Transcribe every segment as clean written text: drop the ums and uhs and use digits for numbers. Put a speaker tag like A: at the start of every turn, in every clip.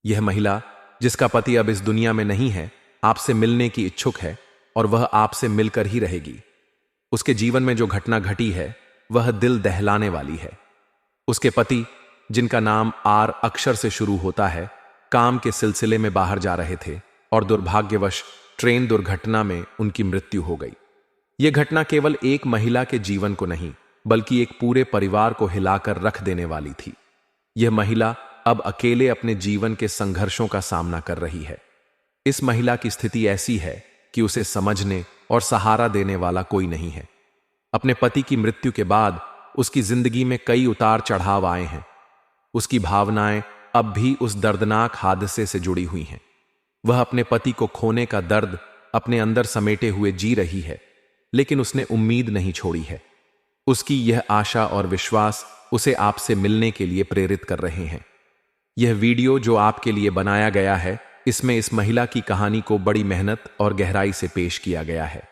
A: यह महिला, जिसका पति अब इस दुनिया में नहीं है, आपसे मिलने की इच्छुक है और वह आपसे मिलकर ही रहेगी। उसके जीवन में जो घटना घटी है वह दिल दहलाने वाली है। उसके पति, जिनका नाम आर अक्षर से शुरू होता है, काम के सिलसिले में बाहर जा रहे थे और दुर्भाग्यवश ट्रेन दुर्घटना में उनकी मृत्यु हो गई। यह घटना केवल एक महिला के जीवन को नहीं बल्कि एक पूरे परिवार को हिलाकर रख देने वाली थी। यह महिला अब अकेले अपने जीवन के संघर्षों का सामना कर रही है। इस महिला की स्थिति ऐसी है कि उसे समझने और सहारा देने वाला कोई नहीं है। अपने पति की मृत्यु के बाद उसकी जिंदगी में कई उतार चढ़ाव आए हैं। उसकी भावनाएं अब भी उस दर्दनाक हादसे से जुड़ी हुई हैं। वह अपने पति को खोने का दर्द अपने अंदर समेटे हुए जी रही है, लेकिन उसने उम्मीद नहीं छोड़ी है। उसकी यह आशा और विश्वास उसे आपसे मिलने के लिए प्रेरित कर रहे हैं। यह वीडियो जो आपके लिए बनाया गया है, इसमें इस महिला की कहानी को बड़ी मेहनत और गहराई से पेश किया गया है।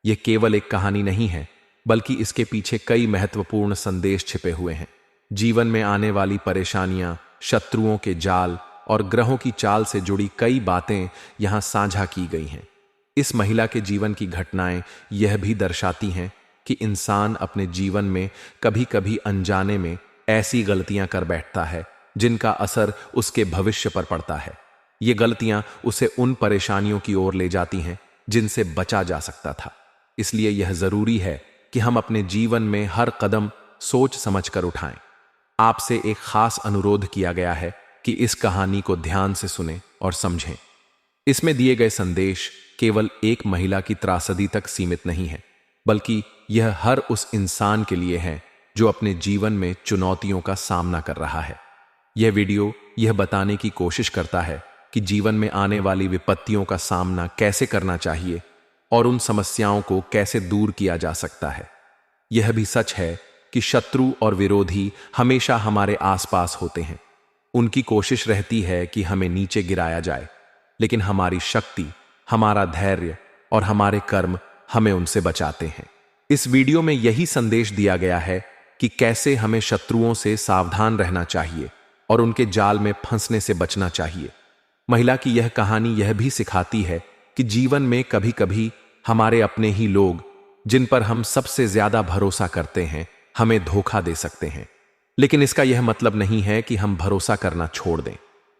A: यह केवल एक कहानी नहीं है, बल्कि इसके पीछे कई महत्वपूर्ण संदेश छिपे हुए हैं। जीवन में आने वाली परेशानियां, शत्रुओं के जाल और ग्रहों की चाल से जुड़ी कई बातें यहां साझा की गई हैं। इस महिला के जीवन की घटनाएं यह भी दर्शाती हैं कि इंसान अपने जीवन में कभी-कभी अनजाने में ऐसी गलतियां कर बैठता है जिनका असर उसके भविष्य पर पड़ता है। ये गलतियां उसे उन परेशानियों की ओर ले जाती हैं जिनसे बचा जा सकता था। इसलिए यह जरूरी है कि हम अपने जीवन में हर कदम सोच समझकर उठाएं। आपसे एक खास अनुरोध किया गया है कि इस कहानी को ध्यान से सुनें और समझें। इसमें दिए गए संदेश केवल एक महिला की त्रासदी तक सीमित नहीं है, बल्कि यह हर उस इंसान के लिए है जो अपने जीवन में चुनौतियों का सामना कर रहा है। यह वीडियो यह बताने की कोशिश करता है कि जीवन में आने वाली विपत्तियों का सामना कैसे करना चाहिए और उन समस्याओं को कैसे दूर किया जा सकता है। यह भी सच है कि शत्रु और विरोधी हमेशा हमारे आसपास होते हैं। उनकी कोशिश रहती है कि हमें नीचे गिराया जाए, लेकिन हमारी शक्ति, हमारा धैर्य और हमारे कर्म हमें उनसे बचाते हैं। इस वीडियो में यही संदेश दिया गया है कि कैसे हमें शत्रुओं से सावधान रहना चाहिए और उनके जाल में फंसने से बचना चाहिए। महिला की यह कहानी यह भी सिखाती है कि जीवन में कभी-कभी हमारे अपने ही लोग, जिन पर हम सबसे ज्यादा भरोसा करते हैं, हमें धोखा दे सकते हैं। लेकिन इसका यह मतलब नहीं है कि हम भरोसा करना छोड़ दें।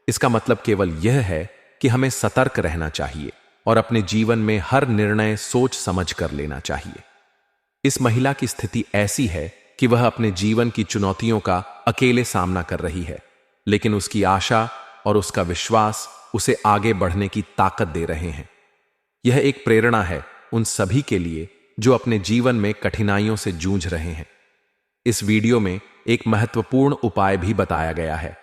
A: इसका मतलब केवल यह है कि हमें सतर्क रहना चाहिए और अपने जीवन में हर निर्णय सोच समझ कर लेना चाहिए। इस महिला की स्थिति ऐसी है कि वह अपने जीवन की चुनौतियों का अकेले सामना कर रही है, लेकिन उसकी आशा और उसका विश्वास उसे आगे बढ़ने की ताकत दे रहे हैं। यह एक प्रेरणा है उन सभी के लिए जो अपने जीवन में कठिनाइयों से जूझ रहे हैं। इस वीडियो में एक महत्वपूर्ण उपाय भी बताया गया है।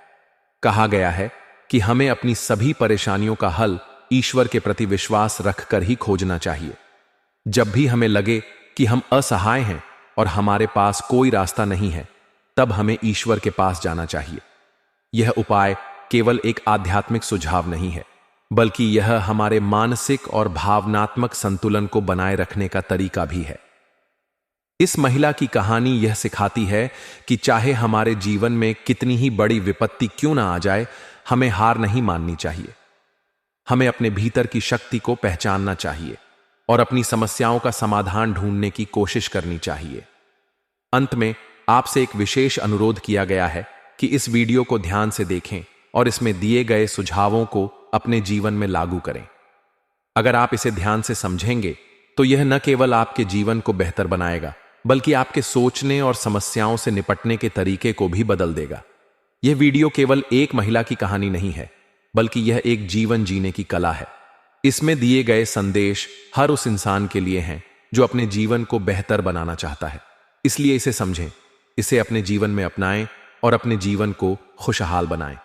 A: कहा गया है कि हमें अपनी सभी परेशानियों का हल ईश्वर के प्रति विश्वास रखकर ही खोजना चाहिए। जब भी हमें लगे कि हम असहाय हैं और हमारे पास कोई रास्ता नहीं है, तब हमें ईश्वर के पास जाना चाहिए। यह उपाय केवल एक आध्यात्मिक सुझाव नहीं है, बल्कि यह हमारे मानसिक और भावनात्मक संतुलन को बनाए रखने का तरीका भी है। इस महिला की कहानी यह सिखाती है कि चाहे हमारे जीवन में कितनी ही बड़ी विपत्ति क्यों ना आ जाए, हमें हार नहीं माननी चाहिए। हमें अपने भीतर की शक्ति को पहचानना चाहिए और अपनी समस्याओं का समाधान ढूंढने की कोशिश करनी चाहिए। अंत में आपसे एक विशेष अनुरोध किया गया है कि इस वीडियो को ध्यान से देखें और इसमें दिए गए सुझावों को अपने जीवन में लागू करें। अगर आप इसे ध्यान से समझेंगे तो यह न केवल आपके जीवन को बेहतर बनाएगा, बल्कि आपके सोचने और समस्याओं से निपटने के तरीके को भी बदल देगा। यह वीडियो केवल एक महिला की कहानी नहीं है, बल्कि यह एक जीवन जीने की कला है। इसमें दिए गए संदेश हर उस इंसान के लिए हैं जो अपने जीवन को बेहतर बनाना चाहता है। इसलिए इसे समझें, इसे अपने जीवन में अपनाएं और अपने जीवन को खुशहाल बनाएं।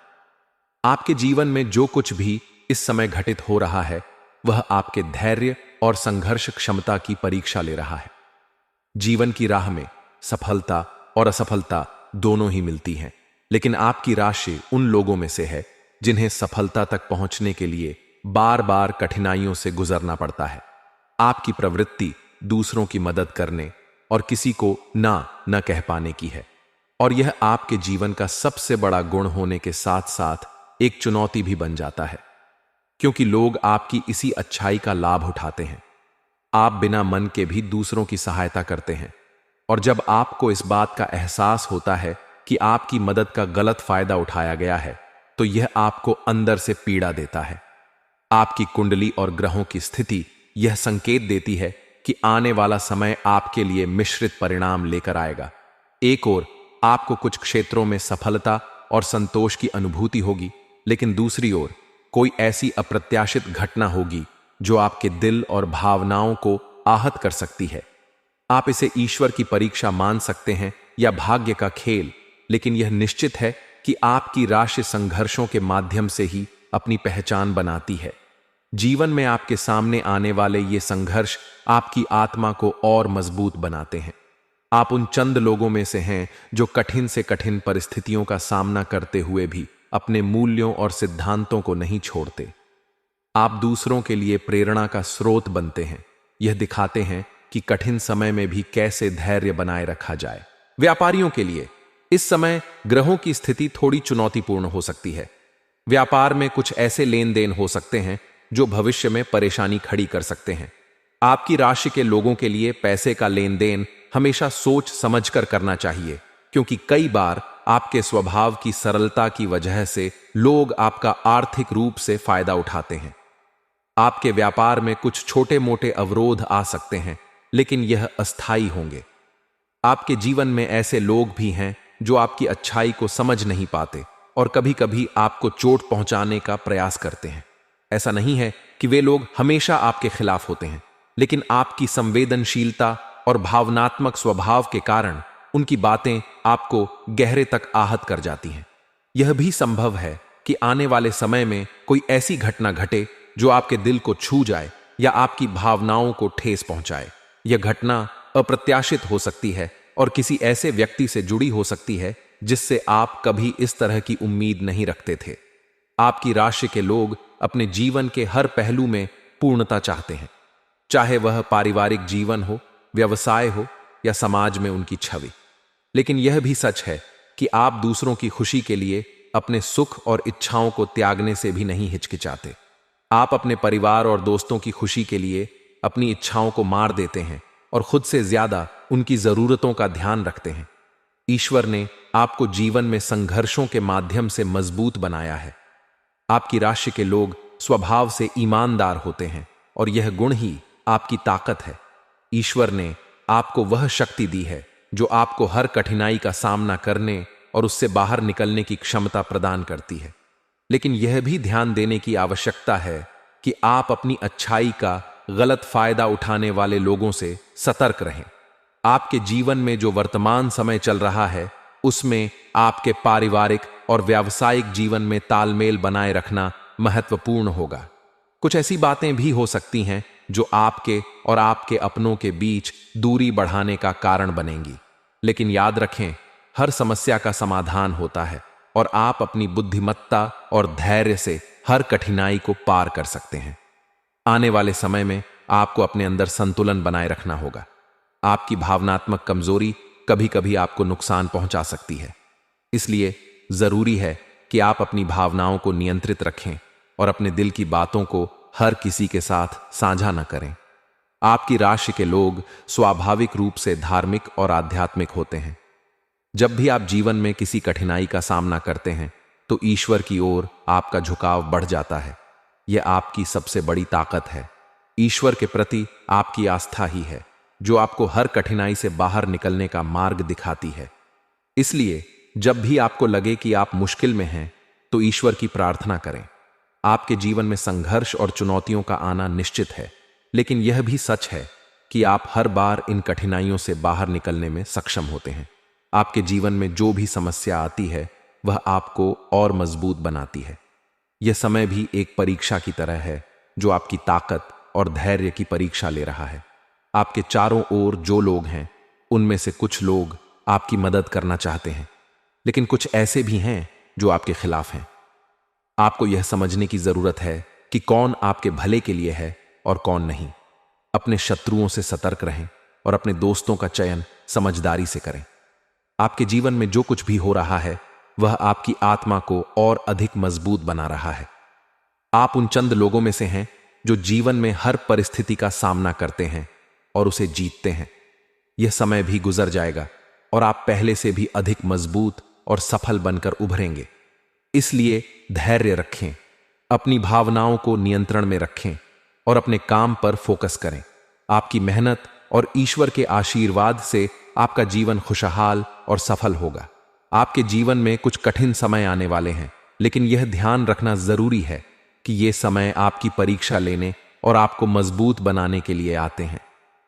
A: आपके जीवन में जो कुछ भी इस समय घटित हो रहा है, वह आपके धैर्य और संघर्ष क्षमता की परीक्षा ले रहा है। जीवन की राह में सफलता और असफलता दोनों ही मिलती हैं, लेकिन आपकी राशि उन लोगों में से है जिन्हें सफलता तक पहुंचने के लिए बार बार कठिनाइयों से गुजरना पड़ता है। आपकी प्रवृत्ति दूसरों की मदद करने और किसी को ना कह पाने की है, और यह आपके जीवन का सबसे बड़ा गुण होने के साथ साथ एक चुनौती भी बन जाता है, क्योंकि लोग आपकी इसी अच्छाई का लाभ उठाते हैं। आप बिना मन के भी दूसरों की सहायता करते हैं, और जब आपको इस बात का एहसास होता है कि आपकी मदद का गलत फायदा उठाया गया है, तो यह आपको अंदर से पीड़ा देता है। आपकी कुंडली और ग्रहों की स्थिति यह संकेत देती है कि आने वाला समय आपके लिए मिश्रित परिणाम लेकर आएगा। एक ओर आपको कुछ क्षेत्रों में सफलता और संतोष की अनुभूति होगी, लेकिन दूसरी ओर कोई ऐसी अप्रत्याशित घटना होगी जो आपके दिल और भावनाओं को आहत कर सकती है। आप इसे ईश्वर की परीक्षा मान सकते हैं या भाग्य का खेल, लेकिन यह निश्चित है कि आपकी राशि संघर्षों के माध्यम से ही अपनी पहचान बनाती है। जीवन में आपके सामने आने वाले ये संघर्ष आपकी आत्मा को और मजबूत बनाते हैं। आप उन चंद लोगों में से हैं जो कठिन से कठिन परिस्थितियों का सामना करते हुए भी अपने मूल्यों और सिद्धांतों को नहीं छोड़ते। आप दूसरों के लिए प्रेरणा का स्रोत बनते हैं। यह दिखाते हैं कि कठिन समय में भी कैसे धैर्य बनाए रखा जाए। व्यापारियों के लिए इस समय ग्रहों की स्थिति थोड़ी चुनौतीपूर्ण हो सकती है। व्यापार में कुछ ऐसे लेन देन हो सकते हैं जो भविष्य में परेशानी खड़ी कर सकते हैं। आपकी राशि के लोगों के लिए पैसे का लेन देन हमेशा सोच समझकर करना चाहिए, क्योंकि कई बार आपके स्वभाव की सरलता की वजह से लोग आपका आर्थिक रूप से फायदा उठाते हैं। आपके व्यापार में कुछ छोटे मोटे अवरोध आ सकते हैं, लेकिन यह अस्थायी होंगे। आपके जीवन में ऐसे लोग भी हैं जो आपकी अच्छाई को समझ नहीं पाते और कभी कभी आपको चोट पहुंचाने का प्रयास करते हैं। ऐसा नहीं है कि वे लोग हमेशा आपके खिलाफ होते हैं, लेकिन आपकी संवेदनशीलता और भावनात्मक स्वभाव के कारण उनकी बातें आपको गहरे तक आहत कर जाती हैं। यह भी संभव है कि आने वाले समय में कोई ऐसी घटना घटे जो आपके दिल को छू जाए या आपकी भावनाओं को ठेस पहुंचाए। यह घटना अप्रत्याशित हो सकती है और किसी ऐसे व्यक्ति से जुड़ी हो सकती है जिससे आप कभी इस तरह की उम्मीद नहीं रखते थे। आपकी राशि के लोग अपने जीवन के हर पहलू में पूर्णता चाहते हैं, चाहे वह पारिवारिक जीवन हो, व्यवसाय हो या समाज में उनकी छवि। लेकिन यह भी सच है कि आप दूसरों की खुशी के लिए अपने सुख और इच्छाओं को त्यागने से भी नहीं हिचकिचाते। आप अपने परिवार और दोस्तों की खुशी के लिए अपनी इच्छाओं को मार देते हैं और खुद से ज्यादा उनकी जरूरतों का ध्यान रखते हैं। ईश्वर ने आपको जीवन में संघर्षों के माध्यम से मजबूत बनाया है। आपकी राशि के लोग स्वभाव से ईमानदार होते हैं और यह गुण ही आपकी ताकत है। ईश्वर ने आपको वह शक्ति दी है जो आपको हर कठिनाई का सामना करने और उससे बाहर निकलने की क्षमता प्रदान करती है। लेकिन यह भी ध्यान देने की आवश्यकता है कि आप अपनी अच्छाई का गलत फायदा उठाने वाले लोगों से सतर्क रहें। आपके जीवन में जो वर्तमान समय चल रहा है, उसमें आपके पारिवारिक और व्यावसायिक जीवन में तालमेल बनाए रखना महत्वपूर्ण होगा। कुछ ऐसी बातें भी हो सकती हैं जो आपके और आपके अपनों के बीच दूरी बढ़ाने का कारण बनेंगी। लेकिन याद रखें, हर समस्या का समाधान होता है और आप अपनी बुद्धिमत्ता और धैर्य से हर कठिनाई को पार कर सकते हैं। आने वाले समय में आपको अपने अंदर संतुलन बनाए रखना होगा। आपकी भावनात्मक कमजोरी कभी कभी आपको नुकसान पहुंचा सकती है, इसलिए जरूरी है कि आप अपनी भावनाओं को नियंत्रित रखें और अपने दिल की बातों को हर किसी के साथ साझा न करें। आपकी राशि के लोग स्वाभाविक रूप से धार्मिक और आध्यात्मिक होते हैं। जब भी आप जीवन में किसी कठिनाई का सामना करते हैं तो ईश्वर की ओर आपका झुकाव बढ़ जाता है। यह आपकी सबसे बड़ी ताकत है। ईश्वर के प्रति आपकी आस्था ही है जो आपको हर कठिनाई से बाहर निकलने का मार्ग दिखाती है। इसलिए जब भी आपको लगे कि आप मुश्किल में हैं, तो ईश्वर की प्रार्थना करें। आपके जीवन में संघर्ष और चुनौतियों का आना निश्चित है, लेकिन यह भी सच है कि आप हर बार इन कठिनाइयों से बाहर निकलने में सक्षम होते हैं। आपके जीवन में जो भी समस्या आती है, वह आपको और मजबूत बनाती है। यह समय भी एक परीक्षा की तरह है जो आपकी ताकत और धैर्य की परीक्षा ले रहा है। आपके चारों ओर जो लोग हैं, उनमें से कुछ लोग आपकी मदद करना चाहते हैं, लेकिन कुछ ऐसे भी हैं जो आपके खिलाफ हैं। आपको यह समझने की जरूरत है कि कौन आपके भले के लिए है और कौन नहीं। अपने शत्रुओं से सतर्क रहें और अपने दोस्तों का चयन समझदारी से करें। आपके जीवन में जो कुछ भी हो रहा है, वह आपकी आत्मा को और अधिक मजबूत बना रहा है। आप उन चंद लोगों में से हैं जो जीवन में हर परिस्थिति का सामना करते हैं और उसे जीतते हैं। यह समय भी गुजर जाएगा और आप पहले से भी अधिक मजबूत और सफल बनकर उभरेंगे। इसलिए धैर्य रखें, अपनी भावनाओं को नियंत्रण में रखें और अपने काम पर फोकस करें। आपकी मेहनत और ईश्वर के आशीर्वाद से आपका जीवन खुशहाल और सफल होगा। आपके जीवन में कुछ कठिन समय आने वाले हैं, लेकिन यह ध्यान रखना जरूरी है कि ये समय आपकी परीक्षा लेने और आपको मजबूत बनाने के लिए आते हैं।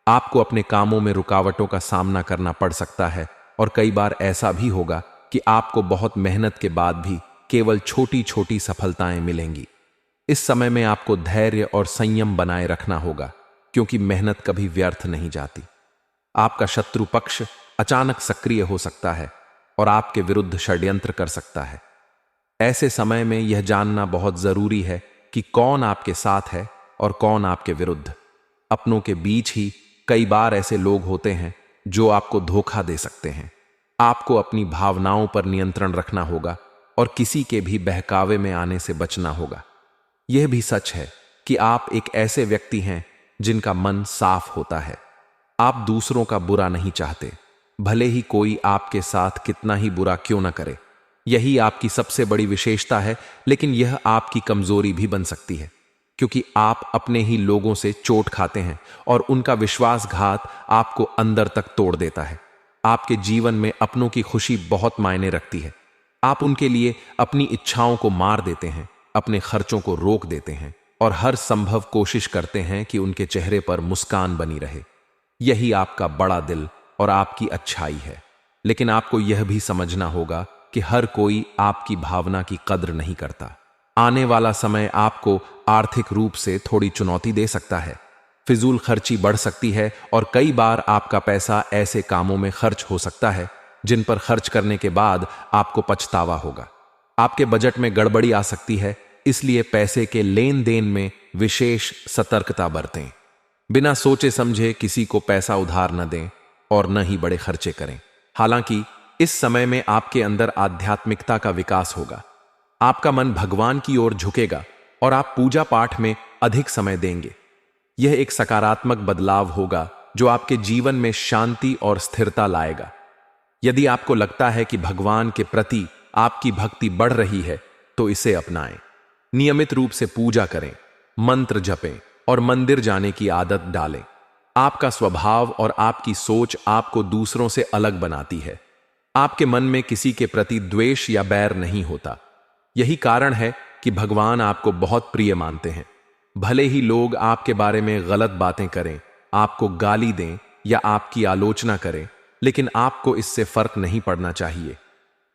A: आपको अपने कामों में रुकावटों का सामना करना पड़ सकता है और कई बार ऐसा भी होगा कि आपको बहुत मेहनत के बाद भी केवल छोटी छोटी सफलताएं मिलेंगी। इस समय में आपको धैर्य और संयम बनाए रखना होगा, क्योंकि मेहनत कभी व्यर्थ नहीं जाती। आपका शत्रु पक्ष अचानक सक्रिय हो सकता है और आपके विरुद्ध षड्यंत्र कर सकता है। ऐसे समय में यह जानना बहुत जरूरी है कि कौन आपके साथ है और कौन आपके विरुद्ध। अपनों के बीच ही कई बार ऐसे लोग होते हैं जो आपको धोखा दे सकते हैं। आपको अपनी भावनाओं पर नियंत्रण रखना होगा और किसी के भी बहकावे में आने से बचना होगा। यह भी सच है कि आप एक ऐसे व्यक्ति हैं जिनका मन साफ होता है। आप दूसरों का बुरा नहीं चाहते, भले ही कोई आपके साथ कितना ही बुरा क्यों न करे। यही आपकी सबसे बड़ी विशेषता है, लेकिन यह आपकी कमजोरी भी बन सकती है, क्योंकि आप अपने ही लोगों से चोट खाते हैं और उनका विश्वासघात आपको अंदर तक तोड़ देता है। आपके जीवन में अपनों की खुशी बहुत मायने रखती है। आप उनके लिए अपनी इच्छाओं को मार देते हैं, अपने खर्चों को रोक देते हैं और हर संभव कोशिश करते हैं कि उनके चेहरे पर मुस्कान बनी रहे। यही आपका बड़ा दिल और आपकी अच्छाई है। लेकिन आपको यह भी समझना होगा कि हर कोई आपकी भावना की कद्र नहीं करता। आने वाला समय आपको आर्थिक रूप से थोड़ी चुनौती दे सकता है। फिजूल खर्ची बढ़ सकती है और कई बार आपका पैसा ऐसे कामों में खर्च हो सकता है जिन पर खर्च करने के बाद आपको पछतावा होगा। आपके बजट में गड़बड़ी आ सकती है, इसलिए पैसे के लेन देन में विशेष सतर्कता बरतें। बिना सोचे समझे किसी को पैसा उधार न दें और न ही बड़े खर्चे करें। हालांकि इस समय में आपके अंदर आध्यात्मिकता का विकास होगा। आपका मन भगवान की ओर झुकेगा और आप पूजा पाठ में अधिक समय देंगे। यह एक सकारात्मक बदलाव होगा जो आपके जीवन में शांति और स्थिरता लाएगा। यदि आपको लगता है कि भगवान के प्रति आपकी भक्ति बढ़ रही है, तो इसे अपनाएं। नियमित रूप से पूजा करें, मंत्र जपें और मंदिर जाने की आदत डालें। आपका स्वभाव और आपकी सोच आपको दूसरों से अलग बनाती है। आपके मन में किसी के प्रति द्वेष या बैर नहीं होता। यही कारण है कि भगवान आपको बहुत प्रिय मानते हैं। भले ही लोग आपके बारे में गलत बातें करें, आपको गाली दें या आपकी आलोचना करें, लेकिन आपको इससे फर्क नहीं पड़ना चाहिए।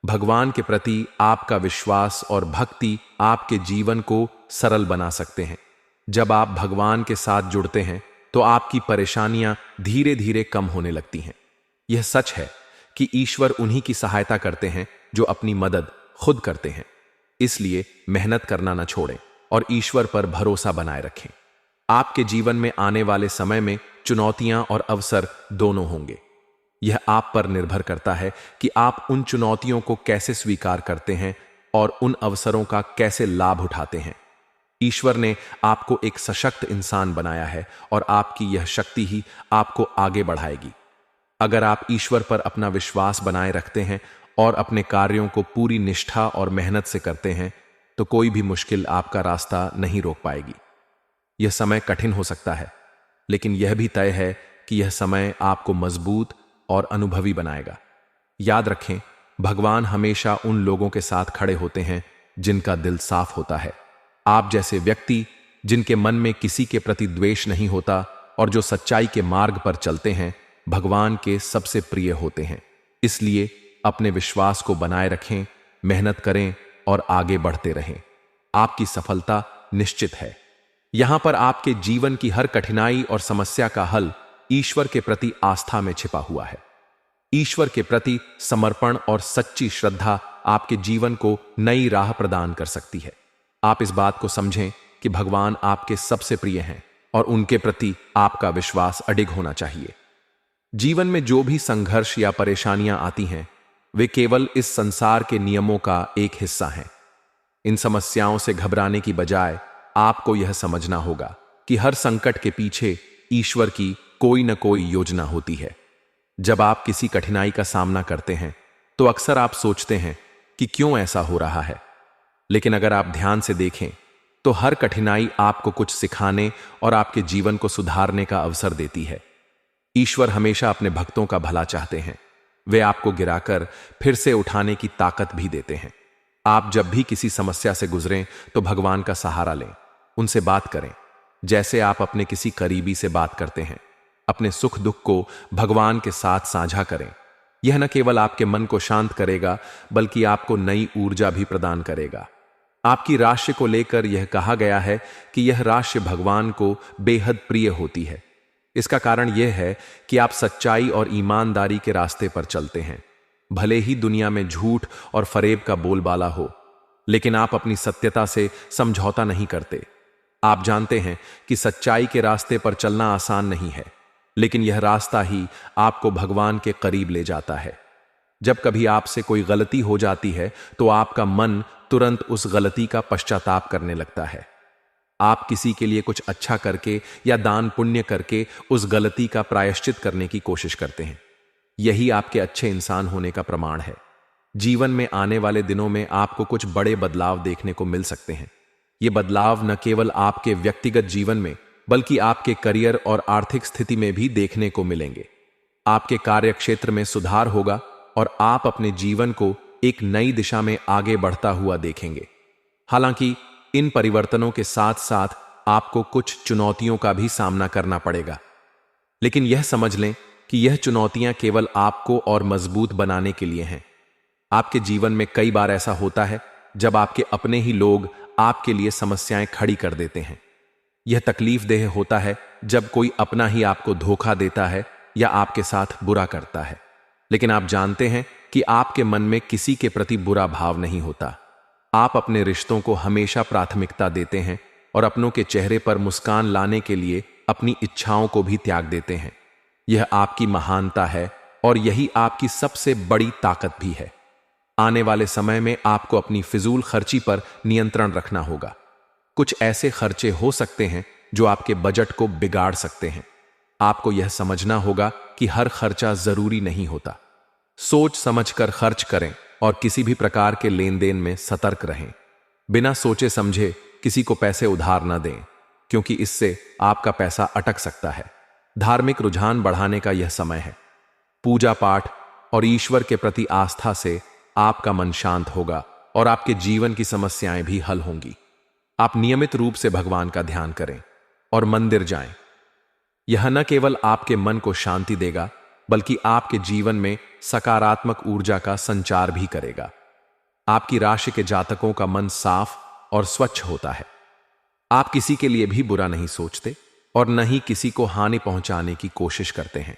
A: भगवान के प्रति आपका विश्वास और भक्ति आपके जीवन को सरल बना सकते हैं। जब आप भगवान के साथ जुड़ते हैं तो आपकी परेशानियां धीरे धीरे कम होने लगती हैं। यह सच है कि ईश्वर उन्हीं की सहायता करते हैं जो अपनी मदद खुद करते हैं। इसलिए मेहनत करना न छोड़ें और ईश्वर पर भरोसा बनाए रखें। आपके जीवन में आने वाले समय में चुनौतियां और अवसर दोनों होंगे। यह आप पर निर्भर करता है कि आप उन चुनौतियों को कैसे स्वीकार करते हैं और उन अवसरों का कैसे लाभ उठाते हैं। ईश्वर ने आपको एक सशक्त इंसान बनाया है और आपकी यह शक्ति ही आपको आगे बढ़ाएगी। अगर आप ईश्वर पर अपना विश्वास बनाए रखते हैं और अपने कार्यों को पूरी निष्ठा और मेहनत से करते हैं, तो कोई भी मुश्किल आपका रास्ता नहीं रोक पाएगी। यह समय कठिन हो सकता है, लेकिन यह भी तय है कि यह समय आपको मजबूत और अनुभवी बनाएगा। याद रखें, भगवान हमेशा उन लोगों के साथ खड़े होते हैं जिनका दिल साफ होता है। आप जैसे व्यक्ति जिनके मन में किसी के प्रति द्वेष नहीं होता और जो सच्चाई के मार्ग पर चलते हैं, भगवान के सबसे प्रिय होते हैं। इसलिए अपने विश्वास को बनाए रखें, मेहनत करें और आगे बढ़ते रहें। आपकी सफलता निश्चित है। यहां पर आपके जीवन की हर कठिनाई और समस्या का हल ईश्वर के प्रति आस्था में छिपा हुआ है। ईश्वर के प्रति समर्पण और सच्ची श्रद्धा आपके जीवन को नई राह प्रदान कर सकती है। आप इस बात को समझें कि भगवान आपके सबसे प्रिय हैं और उनके प्रति आपका विश्वास अडिग होना चाहिए। जीवन में जो भी संघर्ष या परेशानियां आती हैं, वे केवल इस संसार के नियमों का एक हिस्सा हैं। इन समस्याओं से घबराने की बजाय आपको यह समझना होगा कि हर संकट के पीछे ईश्वर की कोई न कोई योजना होती है। जब आप किसी कठिनाई का सामना करते हैं तो अक्सर आप सोचते हैं कि क्यों ऐसा हो रहा है, लेकिन अगर आप ध्यान से देखें तो हर कठिनाई आपको कुछ सिखाने और आपके जीवन को सुधारने का अवसर देती है। ईश्वर हमेशा अपने भक्तों का भला चाहते हैं। वे आपको गिराकर फिर से उठाने की ताकत भी देते हैं। आप जब भी किसी समस्या से गुजरें तो भगवान का सहारा लें, उनसे बात करें जैसे आप अपने किसी करीबी से बात करते हैं। अपने सुख दुख को भगवान के साथ साझा करें। यह न केवल आपके मन को शांत करेगा बल्कि आपको नई ऊर्जा भी प्रदान करेगा। आपकी राशि को लेकर यह कहा गया है कि यह राशि भगवान को बेहद प्रिय होती है। इसका कारण यह है कि आप सच्चाई और ईमानदारी के रास्ते पर चलते हैं। भले ही दुनिया में झूठ और फरेब का बोलबाला हो, लेकिन आप अपनी सत्यता से समझौता नहीं करते। आप जानते हैं कि सच्चाई के रास्ते पर चलना आसान नहीं है, लेकिन यह रास्ता ही आपको भगवान के करीब ले जाता है। जब कभी आपसे कोई गलती हो जाती है तो आपका मन तुरंत उस गलती का पश्चाताप करने लगता है। आप किसी के लिए कुछ अच्छा करके या दान पुण्य करके उस गलती का प्रायश्चित करने की कोशिश करते हैं। यही आपके अच्छे इंसान होने का प्रमाण है। जीवन में आने वाले दिनों में आपको कुछ बड़े बदलाव देखने को मिल सकते हैं। ये बदलाव न केवल आपके व्यक्तिगत जीवन में बल्कि आपके करियर और आर्थिक स्थिति में भी देखने को मिलेंगे। आपके कार्य क्षेत्र में सुधार होगा और आप अपने जीवन को एक नई दिशा में आगे बढ़ता हुआ देखेंगे। हालांकि इन परिवर्तनों के साथ साथ आपको कुछ चुनौतियों का भी सामना करना पड़ेगा, लेकिन यह समझ लें कि यह चुनौतियां केवल आपको और मजबूत बनाने के लिए हैं। आपके जीवन में कई बार ऐसा होता है जब आपके अपने ही लोग आपके लिए समस्याएं खड़ी कर देते हैं। यह तकलीफदेह होता है जब कोई अपना ही आपको धोखा देता है या आपके साथ बुरा करता है, लेकिन आप जानते हैं कि आपके मन में किसी के प्रति बुरा भाव नहीं होता। आप अपने रिश्तों को हमेशा प्राथमिकता देते हैं और अपनों के चेहरे पर मुस्कान लाने के लिए अपनी इच्छाओं को भी त्याग देते हैं। यह आपकी महानता है और यही आपकी सबसे बड़ी ताकत भी है। आने वाले समय में आपको अपनी फिजूल खर्ची पर नियंत्रण रखना होगा। कुछ ऐसे खर्चे हो सकते हैं जो आपके बजट को बिगाड़ सकते हैं। आपको यह समझना होगा कि हर खर्चा जरूरी नहीं होता। सोच समझकर खर्च करें और किसी भी प्रकार के लेन देन में सतर्क रहें। बिना सोचे समझे किसी को पैसे उधार न दें, क्योंकि इससे आपका पैसा अटक सकता है। धार्मिक रुझान बढ़ाने का यह समय है। पूजा पाठ और ईश्वर के प्रति आस्था से आपका मन शांत होगा और आपके जीवन की समस्याएं भी हल होंगी। आप नियमित रूप से भगवान का ध्यान करें और मंदिर जाएं। यह न केवल आपके मन को शांति देगा बल्कि आपके जीवन में सकारात्मक ऊर्जा का संचार भी करेगा। आपकी राशि के जातकों का मन साफ और स्वच्छ होता है। आप किसी के लिए भी बुरा नहीं सोचते और न ही किसी को हानि पहुंचाने की कोशिश करते हैं।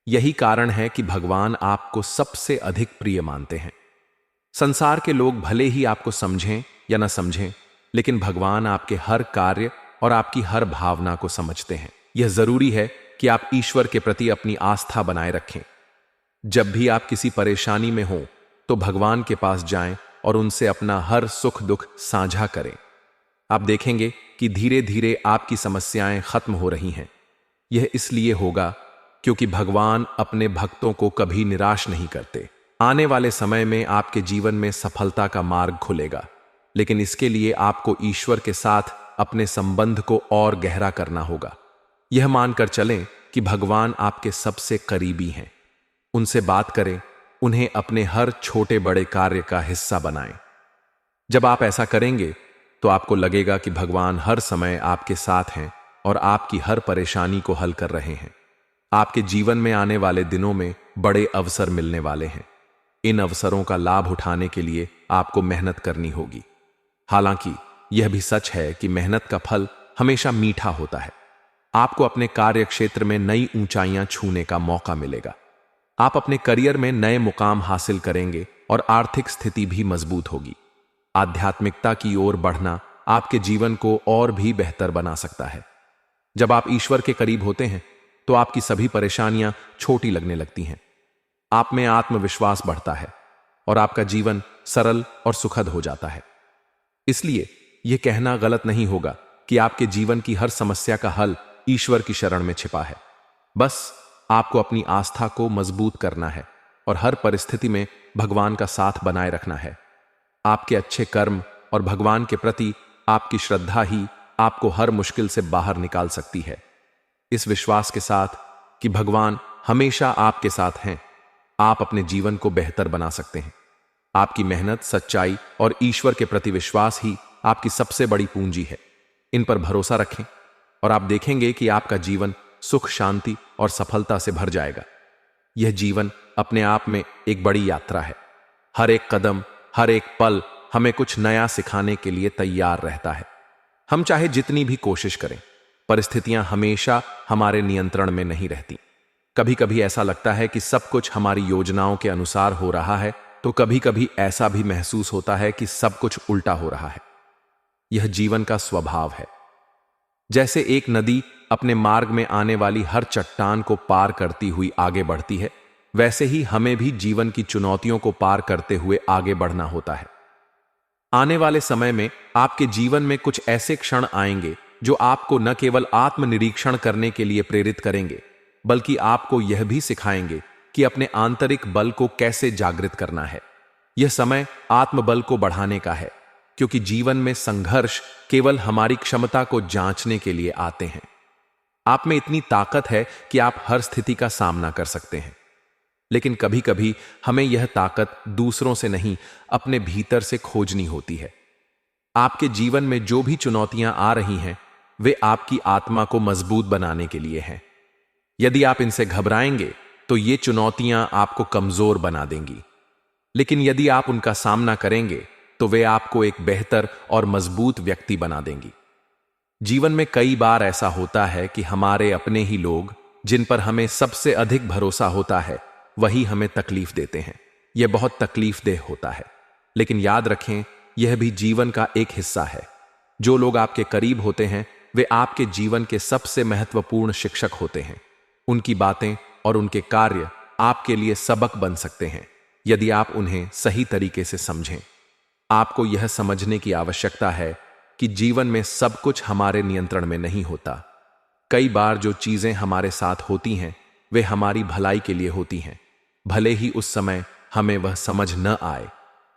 A: यही कारण है कि भगवान आपको सबसे अधिक प्रिय मानते हैं। संसार के लोग भले ही आपको समझें या न समझें, लेकिन भगवान आपके हर कार्य और आपकी हर भावना को समझते हैं। यह जरूरी है कि आप ईश्वर के प्रति अपनी आस्था बनाए रखें। जब भी आप किसी परेशानी में हो तो भगवान के पास जाएं और उनसे अपना हर सुख दुख साझा करें। आप देखेंगे कि धीरे धीरे आपकी समस्याएं खत्म हो रही हैं। यह इसलिए होगा क्योंकि भगवान अपने भक्तों को कभी निराश नहीं करते। आने वाले समय में आपके जीवन में सफलता का मार्ग खुलेगा, लेकिन इसके लिए आपको ईश्वर के साथ अपने संबंध को और गहरा करना होगा। यह मानकर चलें कि भगवान आपके सबसे करीबी हैं। उनसे बात करें, उन्हें अपने हर छोटे बड़े कार्य का हिस्सा बनाएं। जब आप ऐसा करेंगे तो आपको लगेगा कि भगवान हर समय आपके साथ हैं और आपकी हर परेशानी को हल कर रहे हैं। आपके जीवन में आने वाले दिनों में बड़े अवसर मिलने वाले हैं। इन अवसरों का लाभ उठाने के लिए आपको मेहनत करनी होगी। हालांकि यह भी सच है कि मेहनत का फल हमेशा मीठा होता है। आपको अपने कार्य क्षेत्र में नई ऊंचाइयां छूने का मौका मिलेगा। आप अपने करियर में नए मुकाम हासिल करेंगे और आर्थिक स्थिति भी मजबूत होगी। आध्यात्मिकता की ओर बढ़ना आपके जीवन को और भी बेहतर बना सकता है। जब आप ईश्वर के करीब होते हैं तो आपकी सभी परेशानियां छोटी लगने लगती हैं। आप में आत्मविश्वास बढ़ता है और आपका जीवन सरल और सुखद हो जाता है। इसलिए यह कहना गलत नहीं होगा कि आपके जीवन की हर समस्या का हल ईश्वर की शरण में छिपा है। बस आपको अपनी आस्था को मजबूत करना है और हर परिस्थिति में भगवान का साथ बनाए रखना है। आपके अच्छे कर्म और भगवान के प्रति आपकी श्रद्धा ही आपको हर मुश्किल से बाहर निकाल सकती है। इस विश्वास के साथ कि भगवान हमेशा आपके साथ हैं, आप अपने जीवन को बेहतर बना सकते हैं। आपकी मेहनत, सच्चाई और ईश्वर के प्रति विश्वास ही आपकी सबसे बड़ी पूंजी है। इन पर भरोसा रखें और आप देखेंगे कि आपका जीवन सुख, शांति और सफलता से भर जाएगा। यह जीवन अपने आप में एक बड़ी यात्रा है। हर एक कदम, हर एक पल हमें कुछ नया सिखाने के लिए तैयार रहता है। हम चाहे जितनी भी कोशिश करें, परिस्थितियां हमेशा हमारे नियंत्रण में नहीं रहती। कभी कभी ऐसा लगता है कि सब कुछ हमारी योजनाओं के अनुसार हो रहा है, तो कभी कभी ऐसा भी महसूस होता है कि सब कुछ उल्टा हो रहा है। यह जीवन का स्वभाव है। जैसे एक नदी अपने मार्ग में आने वाली हर चट्टान को पार करती हुई आगे बढ़ती है, वैसे ही हमें भी जीवन की चुनौतियों को पार करते हुए आगे बढ़ना होता है। आने वाले समय में आपके जीवन में कुछ ऐसे क्षण आएंगे जो आपको न केवल आत्मनिरीक्षण करने के लिए प्रेरित करेंगे, बल्कि आपको यह भी सिखाएंगे कि अपने आंतरिक बल को कैसे जागृत करना है। यह समय आत्मबल को बढ़ाने का है, क्योंकि जीवन में संघर्ष केवल हमारी क्षमता को जांचने के लिए आते हैं। आप में इतनी ताकत है कि आप हर स्थिति का सामना कर सकते हैं, लेकिन कभी कभी हमें यह ताकत दूसरों से नहीं, अपने भीतर से खोजनी होती है। आपके जीवन में जो भी चुनौतियां आ रही हैं, वे आपकी आत्मा को मजबूत बनाने के लिए हैं। यदि आप इनसे घबराएंगे तो ये चुनौतियां आपको कमजोर बना देंगी, लेकिन यदि आप उनका सामना करेंगे तो वे आपको एक बेहतर और मजबूत व्यक्ति बना देंगी। जीवन में कई बार ऐसा होता है कि हमारे अपने ही लोग, जिन पर हमें सबसे अधिक भरोसा होता है, वही हमें तकलीफ देते हैं। यह बहुत तकलीफदेह होता है, लेकिन याद रखें, यह भी जीवन का एक हिस्सा है। जो लोग आपके करीब होते हैं, वे आपके जीवन के सबसे महत्वपूर्ण शिक्षक होते हैं। उनकी बातें और उनके कार्य आपके लिए सबक बन सकते हैं, यदि आप उन्हें सही तरीके से समझें। आपको यह समझने की आवश्यकता है कि जीवन में सब कुछ हमारे नियंत्रण में नहीं होता। कई बार जो चीजें हमारे साथ होती हैं, वे हमारी भलाई के लिए होती हैं, भले ही उस समय हमें वह समझ न आए।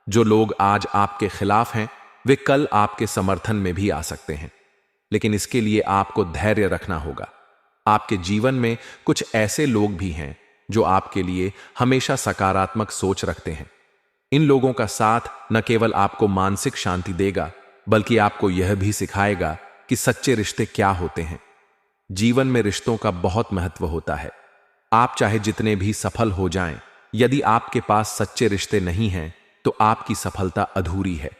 A: जो लोग आज आपके खिलाफ हैं, वे कल आपके समर्थन में भी आ सकते हैं, लेकिन इसके लिए आपको धैर्य रखना होगा। आपके जीवन में कुछ ऐसे लोग भी हैं जो आपके लिए हमेशा सकारात्मक सोच रखते हैं। इन लोगों का साथ न केवल आपको मानसिक शांति देगा, बल्कि आपको यह भी सिखाएगा कि सच्चे रिश्ते क्या होते हैं। जीवन में रिश्तों का बहुत महत्व होता है। आप चाहे जितने भी सफल हो जाएं, यदि आपके पास सच्चे रिश्ते नहीं हैं, तो आपकी सफलता अधूरी है।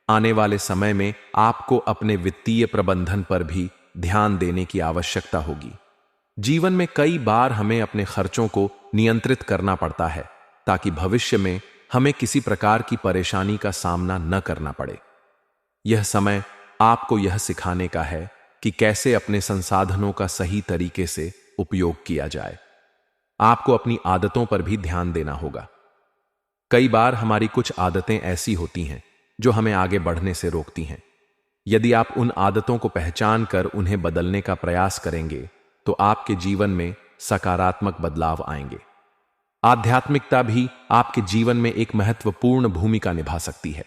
A: आने वाले समय में आपको अपने वित्तीय प्रबंधन पर भी ध्यान देने की आवश्यकता होगी। जीवन में कई बार हमें अपने खर्चों को नियंत्रित करना पड़ता है, ताकि भविष्य में हमें किसी प्रकार की परेशानी का सामना न करना पड़े। यह समय आपको यह सिखाने का है कि कैसे अपने संसाधनों का सही तरीके से उपयोग किया जाए। आपको अपनी आदतों पर भी ध्यान देना होगा। कई बार हमारी कुछ आदतें ऐसी होती हैं जो हमें आगे बढ़ने से रोकती हैं। यदि आप उन आदतों को पहचान कर उन्हें बदलने का प्रयास करेंगे, तो आपके जीवन में सकारात्मक बदलाव आएंगे। आध्यात्मिकता भी आपके जीवन में एक महत्वपूर्ण भूमिका निभा सकती है।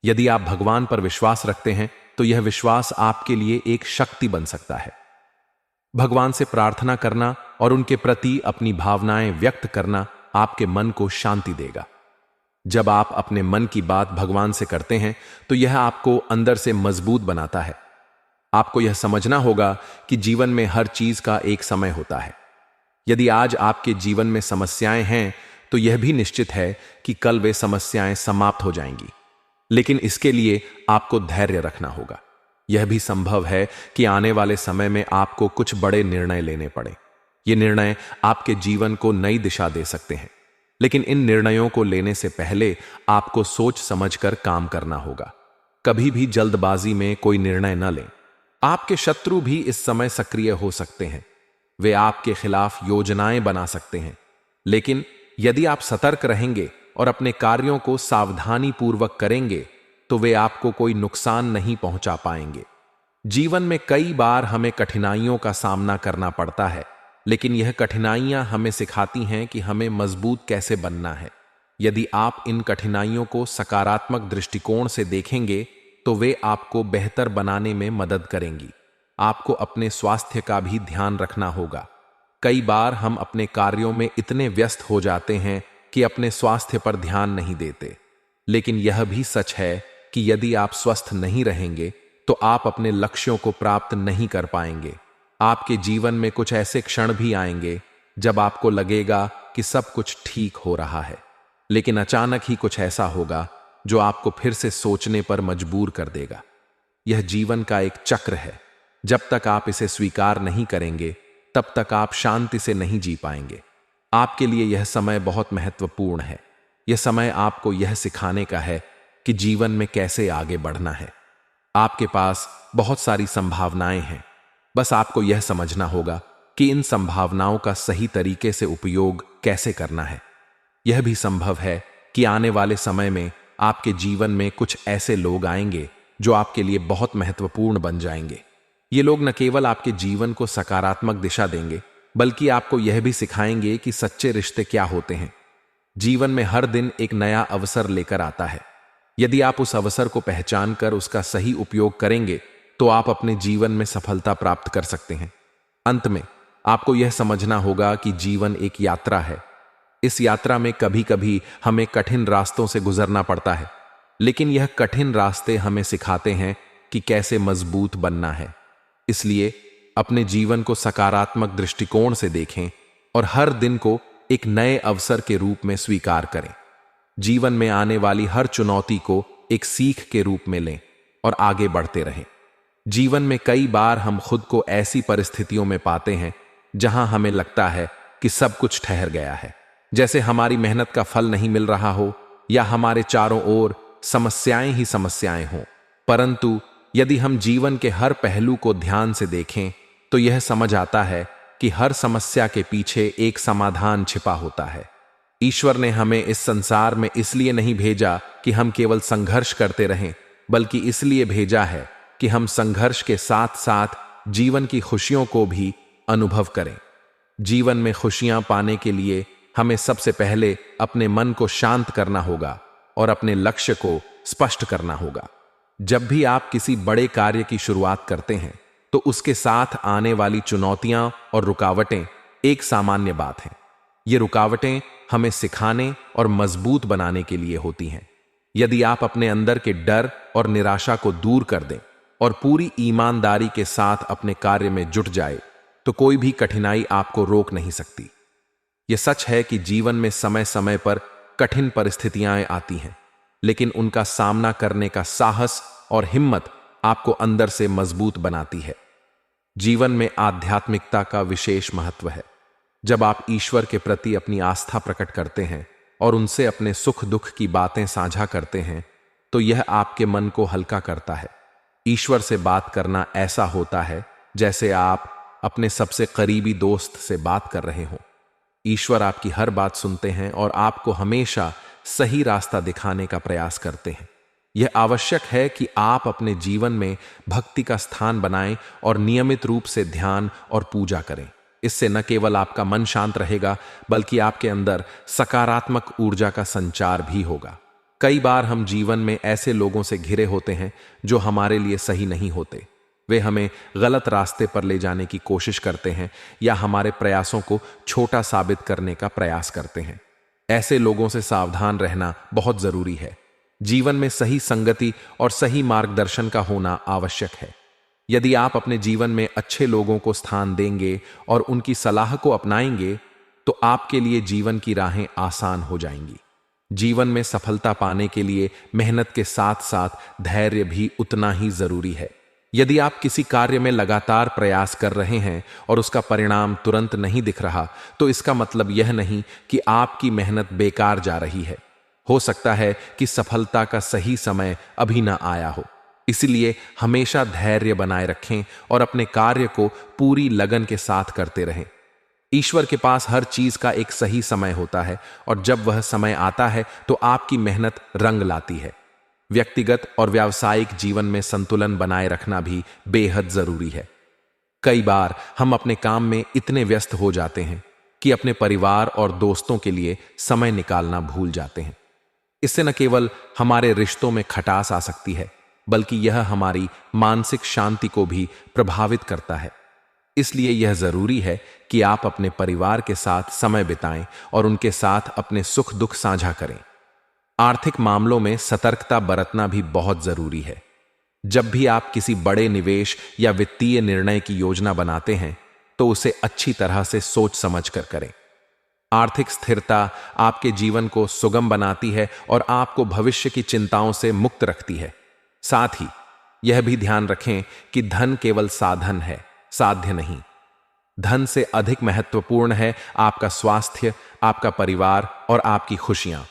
A: यदि आप भगवान पर विश्वास रखते हैं, तो यह विश्वास आपके लिए एक शक्ति बन सकता है। भगवान से प्रार्थना करना और उनके प्रति अपनी भावनाएं व्यक्त करना आपके मन को शांति देगा। जब आप अपने मन की बात भगवान से करते हैं, तो यह आपको अंदर से मजबूत बनाता है। आपको यह समझना होगा कि जीवन में हर चीज का एक समय होता है। यदि आज आपके जीवन में समस्याएं हैं, तो यह भी निश्चित है कि कल वे समस्याएं समाप्त हो जाएंगी। लेकिन इसके लिए आपको धैर्य रखना होगा। यह भी संभव है कि आने वाले समय में आपको कुछ बड़े निर्णय लेने पड़े। ये निर्णय आपके जीवन को नई दिशा दे सकते हैं, लेकिन इन निर्णयों को लेने से पहले आपको सोच समझकर काम करना होगा। कभी भी जल्दबाजी में कोई निर्णय न लें। आपके शत्रु भी इस समय सक्रिय हो सकते हैं। वे आपके खिलाफ योजनाएं बना सकते हैं, लेकिन यदि आप सतर्क रहेंगे और अपने कार्यों को सावधानी पूर्वक करेंगे तो वे आपको कोई नुकसान नहीं पहुंचा पाएंगे। जीवन में कई बार हमें कठिनाइयों का सामना करना पड़ता है, लेकिन यह कठिनाइयां हमें सिखाती हैं कि हमें मजबूत कैसे बनना है। यदि आप इन कठिनाइयों को सकारात्मक दृष्टिकोण से देखेंगे तो वे आपको बेहतर बनाने में मदद करेंगी। आपको अपने स्वास्थ्य का भी ध्यान रखना होगा। कई बार हम अपने कार्यों में इतने व्यस्त हो जाते हैं कि अपने स्वास्थ्य पर ध्यान नहीं देते, लेकिन यह भी सच है कि यदि आप स्वस्थ नहीं रहेंगे तो आप अपने लक्ष्यों को प्राप्त नहीं कर पाएंगे। आपके जीवन में कुछ ऐसे क्षण भी आएंगे जब आपको लगेगा कि सब कुछ ठीक हो रहा है, लेकिन अचानक ही कुछ ऐसा होगा जो आपको फिर से सोचने पर मजबूर कर देगा। यह जीवन का एक चक्र है। जब तक आप इसे स्वीकार नहीं करेंगे तब तक आप शांति से नहीं जी पाएंगे। आपके लिए यह समय बहुत महत्वपूर्ण है। यह समय आपको यह सिखाने का है कि जीवन में कैसे आगे बढ़ना है। आपके पास बहुत सारी संभावनाएं हैं, बस आपको यह समझना होगा कि इन संभावनाओं का सही तरीके से उपयोग कैसे करना है। यह भी संभव है कि आने वाले समय में आपके जीवन में कुछ ऐसे लोग आएंगे जो आपके लिए बहुत महत्वपूर्ण बन जाएंगे। ये लोग न केवल आपके जीवन को सकारात्मक दिशा देंगे, बल्कि आपको यह भी सिखाएंगे कि सच्चे रिश्ते क्या होते हैं। जीवन में हर दिन एक नया अवसर लेकर आता है। यदि आप उस अवसर को पहचान कर उसका सही उपयोग करेंगे तो आप अपने जीवन में सफलता प्राप्त कर सकते हैं। अंत में आपको यह समझना होगा कि जीवन एक यात्रा है। इस यात्रा में कभी कभी हमें कठिन रास्तों से गुजरना पड़ता है, लेकिन यह कठिन रास्ते हमें सिखाते हैं कि कैसे मजबूत बनना है। इसलिए अपने जीवन को सकारात्मक दृष्टिकोण से देखें और हर दिन को एक नए अवसर के रूप में स्वीकार करें। जीवन में आने वाली हर चुनौती को एक सीख के रूप में लें और आगे बढ़ते रहें। जीवन में कई बार हम खुद को ऐसी परिस्थितियों में पाते हैं जहां हमें लगता है कि सब कुछ ठहर गया है, जैसे हमारी मेहनत का फल नहीं मिल रहा हो या हमारे चारों ओर समस्याएं ही समस्याएं हों। परंतु यदि हम जीवन के हर पहलू को ध्यान से देखें तो यह समझ आता है कि हर समस्या के पीछे एक समाधान छिपा होता है। ईश्वर ने हमें इस संसार में इसलिए नहीं भेजा कि हम केवल संघर्ष करते रहें, बल्कि इसलिए भेजा है कि हम संघर्ष के साथ साथ जीवन की खुशियों को भी अनुभव करें। जीवन में खुशियां पाने के लिए हमें सबसे पहले अपने मन को शांत करना होगा और अपने लक्ष्य को स्पष्ट करना होगा। जब भी आप किसी बड़े कार्य की शुरुआत करते हैं तो उसके साथ आने वाली चुनौतियां और रुकावटें एक सामान्य बात है। ये रुकावटें हमें सिखाने और मजबूत बनाने के लिए होती हैं। यदि आप अपने अंदर के डर और निराशा को दूर कर दें और पूरी ईमानदारी के साथ अपने कार्य में जुट जाए तो कोई भी कठिनाई आपको रोक नहीं सकती। यह सच है कि जीवन में समय समय पर कठिन परिस्थितियां आती हैं, लेकिन उनका सामना करने का साहस और हिम्मत आपको अंदर से मजबूत बनाती है। जीवन में आध्यात्मिकता का विशेष महत्व है। जब आप ईश्वर के प्रति अपनी आस्था प्रकट करते हैं और उनसे अपने सुख दुख की बातें साझा करते हैं तो यह आपके मन को हल्का करता है। ईश्वर से बात करना ऐसा होता है जैसे आप अपने सबसे करीबी दोस्त से बात कर रहे हों। ईश्वर आपकी हर बात सुनते हैं और आपको हमेशा सही रास्ता दिखाने का प्रयास करते हैं। यह आवश्यक है कि आप अपने जीवन में भक्ति का स्थान बनाएं और नियमित रूप से ध्यान और पूजा करें। इससे न केवल आपका मन शांत रहेगा, बल्कि आपके अंदर सकारात्मक ऊर्जा का संचार भी होगा। कई बार हम जीवन में ऐसे लोगों से घिरे होते हैं जो हमारे लिए सही नहीं होते। वे हमें गलत रास्ते पर ले जाने की कोशिश करते हैं या हमारे प्रयासों को छोटा साबित करने का प्रयास करते हैं। ऐसे लोगों से सावधान रहना बहुत जरूरी है। जीवन में सही संगति और सही मार्गदर्शन का होना आवश्यक है। यदि आप अपने जीवन में अच्छे लोगों को स्थान देंगे और उनकी सलाह को अपनाएंगे तो आपके लिए जीवन की राहें आसान हो जाएंगी। जीवन में सफलता पाने के लिए मेहनत के साथ साथ धैर्य भी उतना ही जरूरी है। यदि आप किसी कार्य में लगातार प्रयास कर रहे हैं और उसका परिणाम तुरंत नहीं दिख रहा तो इसका मतलब यह नहीं कि आपकी मेहनत बेकार जा रही है। हो सकता है कि सफलता का सही समय अभी ना आया हो। इसलिए हमेशा धैर्य बनाए रखें और अपने कार्य को पूरी लगन के साथ करते रहें। ईश्वर के पास हर चीज का एक सही समय होता है और जब वह समय आता है तो आपकी मेहनत रंग लाती है। व्यक्तिगत और व्यावसायिक जीवन में संतुलन बनाए रखना भी बेहद जरूरी है। कई बार हम अपने काम में इतने व्यस्त हो जाते हैं कि अपने परिवार और दोस्तों के लिए समय निकालना भूल जाते हैं। इससे न केवल हमारे रिश्तों में खटास आ सकती है, बल्कि यह हमारी मानसिक शांति को भी प्रभावित करता है। इसलिए यह जरूरी है कि आप अपने परिवार के साथ समय बिताएं और उनके साथ अपने सुख दुख साझा करें। आर्थिक मामलों में सतर्कता बरतना भी बहुत जरूरी है। जब भी आप किसी बड़े निवेश या वित्तीय निर्णय की योजना बनाते हैं तो उसे अच्छी तरह से सोच समझ कर करें। आर्थिक स्थिरता आपके जीवन को सुगम बनाती है और आपको भविष्य की चिंताओं से मुक्त रखती है। साथ ही यह भी ध्यान रखें कि धन केवल साधन है, साध्य नहीं। धन से अधिक महत्वपूर्ण है आपका स्वास्थ्य, आपका परिवार और आपकी खुशियां।